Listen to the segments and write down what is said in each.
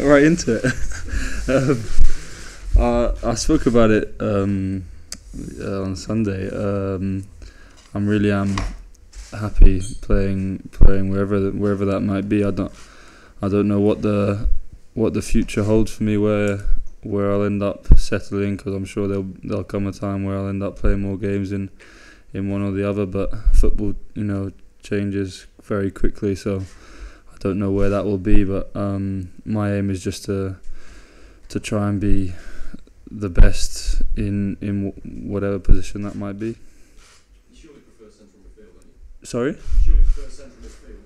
right into it. I spoke about it on Sunday. I'm really happy playing wherever that might be. I don't know what the future holds for me, where I'll end up settling, because I'm sure there'll come a time where I'll end up playing more games in one or the other. But football, changes very quickly, so I don't know where that will be. But my aim is just to try and be the best in whatever position that might be. You surely prefer central midfield, don't you? Sorry? You surely prefer central midfield?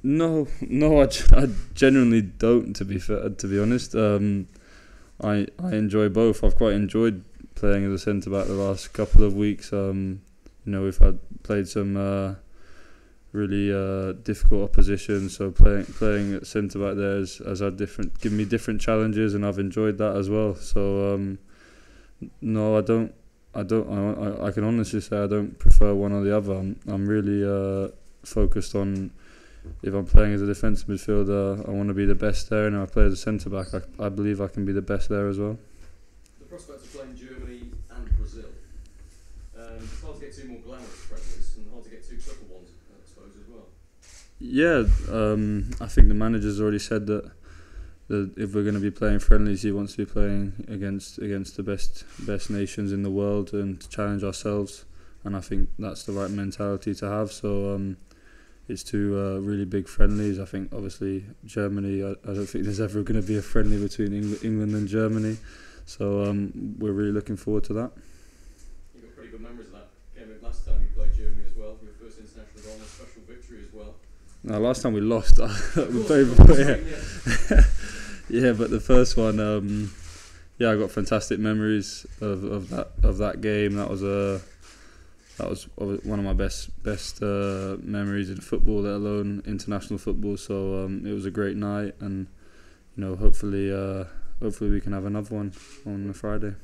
No, I genuinely don't. To be honest, I enjoy both. I've quite enjoyed playing as a centre back the last couple of weeks. We've played some really difficult opposition, so playing at centre back there has had given me different challenges, and I've enjoyed that as well. So no, I don't. I can honestly say I don't prefer one or the other. I'm really focused on, if I'm playing as a defensive midfielder, I want to be the best there, and if I play as a centre back, I believe I can be the best there as well. The prospect of playing Germany and Brazil. It's hard to get two more glamorous friendlies and hard to get two tougher ones, I suppose, as well. Yeah, I think the manager's already said that if we're going to be playing friendlies, he wants to be playing against the best nations in the world and to challenge ourselves, and I think that's the right mentality to have. So it's two really big friendlies. I think obviously Germany, I don't think there's ever going to be a friendly between England and Germany, so we're really looking forward to that. You've got pretty good memories of that game last time you played Germany as well. Your first international goal and a special victory as well. No, last time we lost. We played before, yeah. Yeah, but the first one, I got fantastic memories of that game. That was one of my best memories in football, let alone international football. So it was a great night, and hopefully we can have another one on Friday.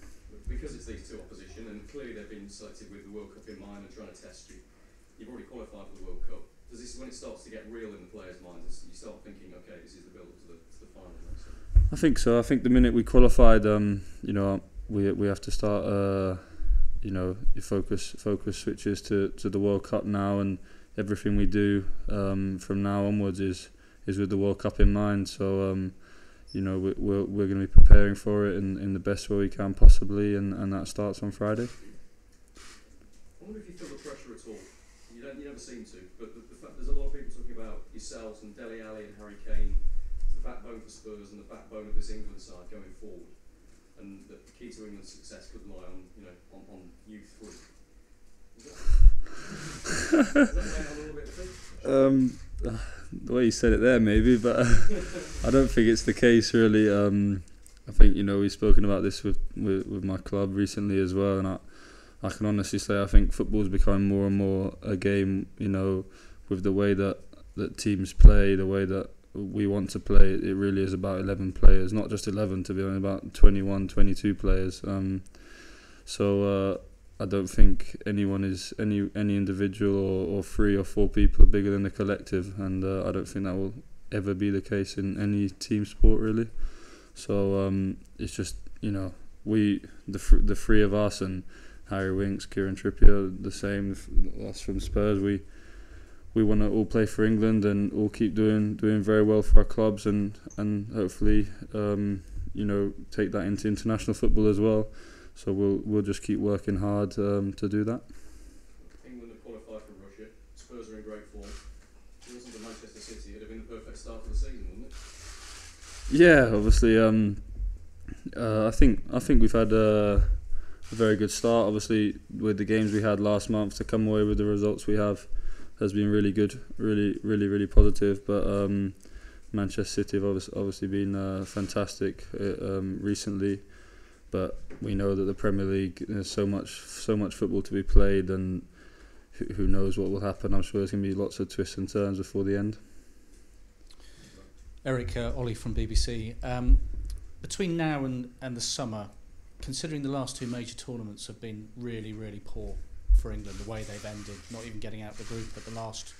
Because it's these two opposition, and clearly they've been selected with the World Cup in mind and trying to test you. You've already qualified for the World Cup. Does this, when it starts to get real in the players' minds, you start thinking, okay, this is the build to the final? I think so. I think the minute we qualified, we have to start. Your focus switches to the World Cup now, and everything we do from now onwards is with the World Cup in mind. So we're going to be preparing for it in the best way we can possibly, and that starts on Friday. I wonder if you feel the pressure at all. You never seem to, but the fact there's a lot of people talking about yourselves and Dele Alli and Harry Kane as the backbone for Spurs and the backbone of this England side going forward, and the key to England's success could lie on youth footy. Is that playing on a little bit of thing? The way you said it there, maybe, but I don't think it's the case really. I think we've spoken about this with my club recently as well, and I can honestly say I think football's becoming more and more a game. With the way that teams play, the way that we want to play, it really is about 11 players, not just 11 to be honest, about 21, 22 players. So I don't think anyone is any individual or 3 or 4 people are bigger than the collective, and I don't think that will ever be the case in any team sport really. So it's just the 3 of us, and Harry Winks, Kieran Trippier, the same. Us from Spurs, we want to all play for England and all keep doing very well for our clubs, and hopefully take that into international football as well. So we'll just keep working hard to do that. England have qualified for Russia. Spurs are in great form. If it wasn't for Manchester City, it'd have been the perfect start for the season, wouldn't it? Yeah, obviously. I think we've had a very good start. Obviously, with the games we had last month, to come away with the results we have has been really good, really positive. But Manchester City have obviously been fantastic recently. But we know that the Premier League, there's so much football to be played, and who knows what will happen. I'm sure there's going to be lots of twists and turns before the end. Eric, Ollie from BBC. Between now and the summer, considering the last 2 major tournaments have been really poor for England, the way they've ended, not even getting out of the group at the last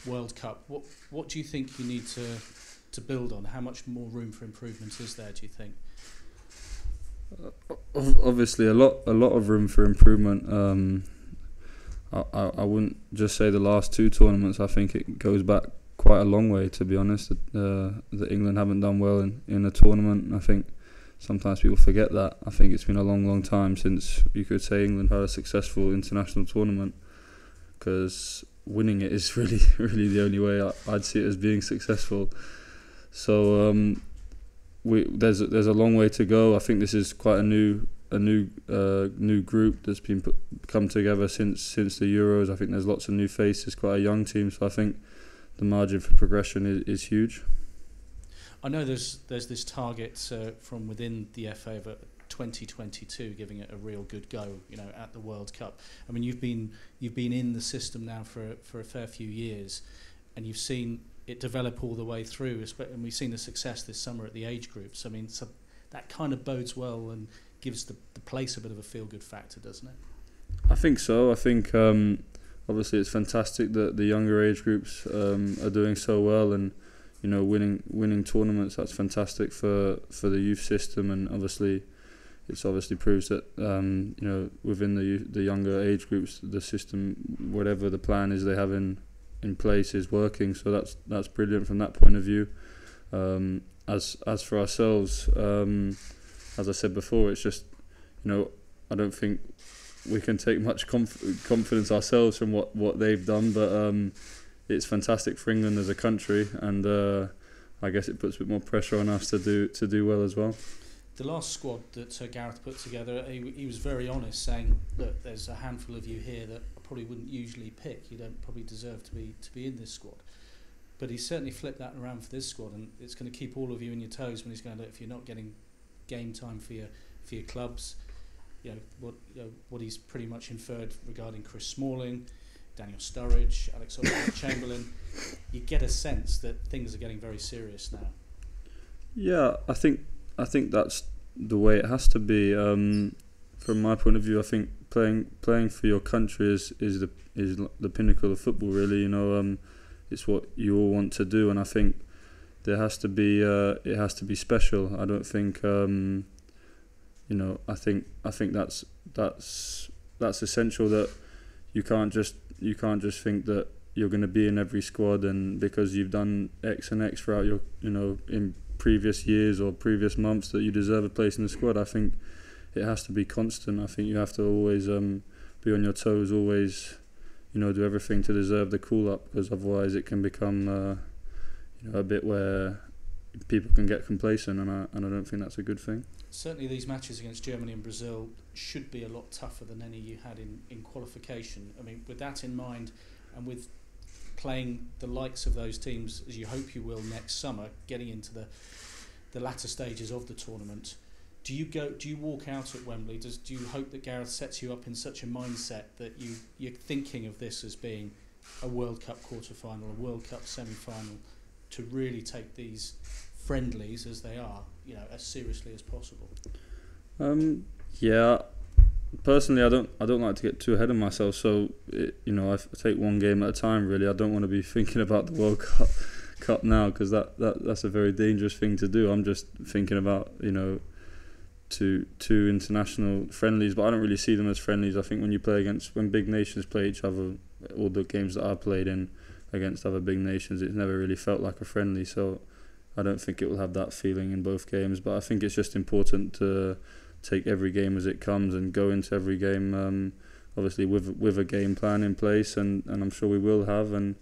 World Cup, what do you think you need to to build on? How much more room for improvement is there, do you think? Obviously, a lot of room for improvement. I wouldn't just say the last two tournaments. I think it goes back quite a long way, to be honest. That England haven't done well in a tournament. I think sometimes people forget that. I think it's been a long time since you could say England had a successful international tournament, because winning it is really the only way I'd see it as being successful. So there's a long way to go. I think this is quite a new group that's been come together since the Euros. I think there's lots of new faces, quite a young team. So I think the margin for progression is huge. I know there's this target from within the FA of 2022, giving it a real good go, at the World Cup. I mean, you've been in the system now for a fair few years, and you've seen it develop all the way through, and we've seen the success this summer at the age groups. I mean, so that kind of bodes well and gives the place a bit of a feel-good factor, doesn't it? I think so. I think obviously it's fantastic that the younger age groups are doing so well, and winning tournaments. That's fantastic for the youth system, and obviously proves that within the younger age groups, the system, whatever the plan is they have in place, is working. So that's brilliant from that point of view. As for ourselves, as I said before, it's just I don't think we can take much confidence ourselves from what they've done, but it's fantastic for England as a country, and I guess it puts a bit more pressure on us to do well as well. The last squad that Gareth put together, he was very honest, saying, look, there's a handful of you here that I probably wouldn't usually pick. You don't probably deserve to be in this squad. But he certainly flipped that around for this squad, and it's going to keep all of you in your toes when he's going to, if you're not getting game time for your clubs, what he's pretty much inferred regarding Chris Smalling, Daniel Sturridge, Alex Oxlade-Chamberlain. You get a sense that things are getting very serious now. Yeah, I think that's the way it has to be. From my point of view, I think playing for your country is the pinnacle of football. Really, it's what you all want to do, and I think there has to be it has to be special. I don't think I think that's essential, that you can't just think that you're going to be in every squad, and because you've done X and X throughout your in previous years or previous months that you deserve a place in the squad. I think it has to be constant. I think you have to always be on your toes, always do everything to deserve the call up, because otherwise it can become a bit where people can get complacent, and I don't think that's a good thing. Certainly these matches against Germany and Brazil should be a lot tougher than any you had in qualification. I mean, with that in mind, and with playing the likes of those teams, as you hope you will next summer, getting into the latter stages of the tournament, do you walk out at Wembley? Do you hope that Gareth sets you up in such a mindset that you're thinking of this as being a World Cup quarter-final, a World Cup semi-final, to really take these friendlies as they are, as seriously as possible? Yeah. Personally, I don't like to get too ahead of myself, so I take one game at a time. Really, I don't want to be thinking about the World Cup now, because that's a very dangerous thing to do. I'm just thinking about two international friendlies, but I don't really see them as friendlies. I think when big nations play each other, all the games that I've played in against other big nations, it's never really felt like a friendly. So I don't think it will have that feeling in both games. But I think it's just important to take every game as it comes and go into every game obviously with a game plan in place, and I'm sure we will have, and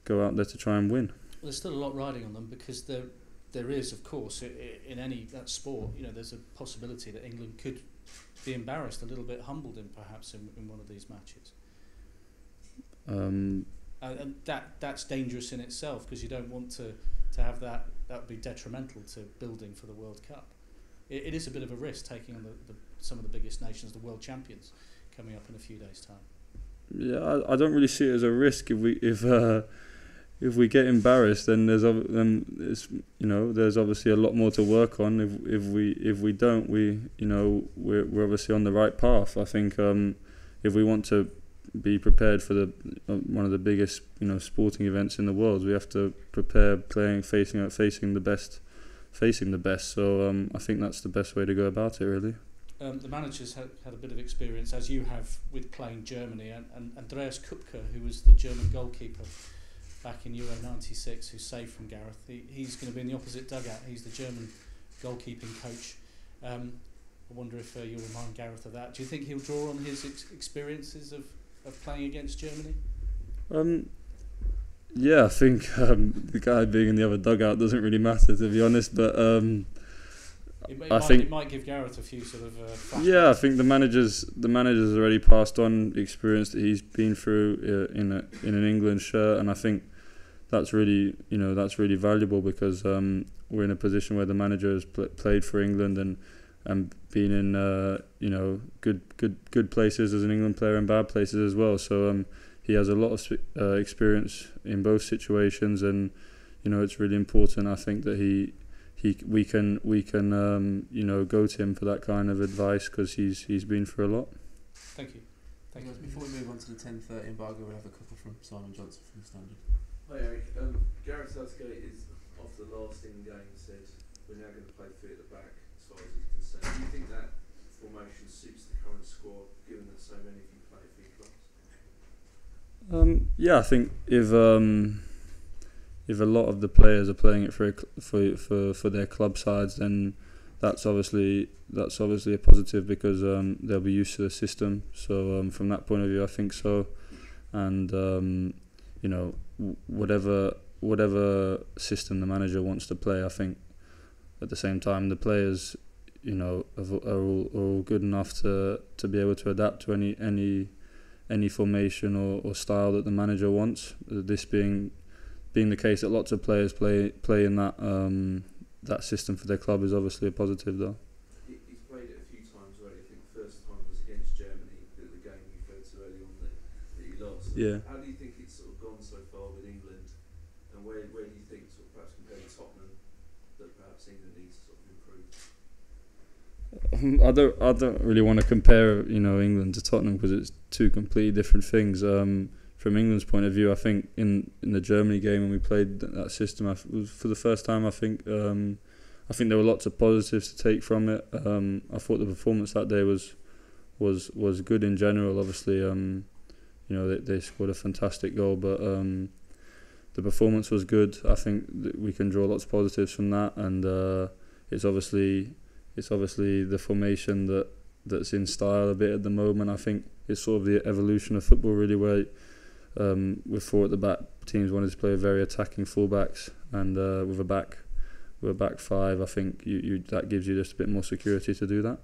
go out there to try and win. Well, there's still a lot riding on them, because there is, of course, in any sport, there's a possibility that England could be embarrassed, a little bit humbled perhaps in one of these matches. And that's dangerous in itself, because you don't want to have that. That would be detrimental to building for the World Cup. It is a bit of a risk taking on some of the biggest nations, the world champions, coming up in a few days' time. Yeah, I don't really see it as a risk. If we get embarrassed, then there's obviously a lot more to work on. If we don't, we're obviously on the right path. I think if we want to be prepared for the one of the biggest sporting events in the world. We have to prepare facing the best. So I think that's the best way to go about it, really. The manager's had a bit of experience, as you have, with playing Germany, and Andreas Kupke, who was the German goalkeeper back in Euro '96, who saved from Gareth. He's going to be in the opposite dugout. He's the German goalkeeping coach. I wonder if you'll remind Gareth of that. Do you think he'll draw on his experiences of playing against Germany? Yeah, I think the guy being in the other dugout doesn't really matter, to be honest. But it might give Gareth a few sort of. Yeah, I think the manager's already passed on the experience that he's been through in an England shirt, and I think that's really valuable because we're in a position where the manager has played for England and been in good places as an England player and bad places as well. So he has a lot of experience in both situations, and it's really important. I think that we can go to him for that kind of advice because he's been through a lot. Thank you. Before we move on to the 10:30 embargo, we'll have a couple from Simon Johnson from the Standard. Hi Eric, Gareth Southgate is after the last England game said we're now going to play three at the back as far as he's concerned. Do you think that formation suits the current squad, given that so many of you play for your clubs? Yeah, I think if a lot of the players are playing it for their club sides, then that's obviously a positive because they'll be used to the system. So from that point of view, I think so. And whatever system the manager wants to play, I think at the same time the players are all good enough to be able to adapt to any formation or style that the manager wants. This being the case that lots of players play in that system for their club is obviously a positive, though. He's played it a few times already. I think the first time was against Germany, the game you referred to early on that you lost. Yeah. How do you think it's sort of gone so far with England, and where do you think, sort of perhaps compared to Tottenham, that perhaps England needs to sort of improve? I don't really want to compare England to Tottenham because it's two completely different things. From England's point of view, I think in the Germany game when we played that system, for the first time, I think there were lots of positives to take from it. I thought the performance that day was good in general. Obviously, they scored a fantastic goal, but the performance was good. I think that we can draw lots of positives from that, and it's obviously the formation that's in style a bit at the moment. I think it's sort of the evolution of football, really, where with four at the back, teams wanted to play very attacking fullbacks, and with a back five, I think you that gives you just a bit more security to do that.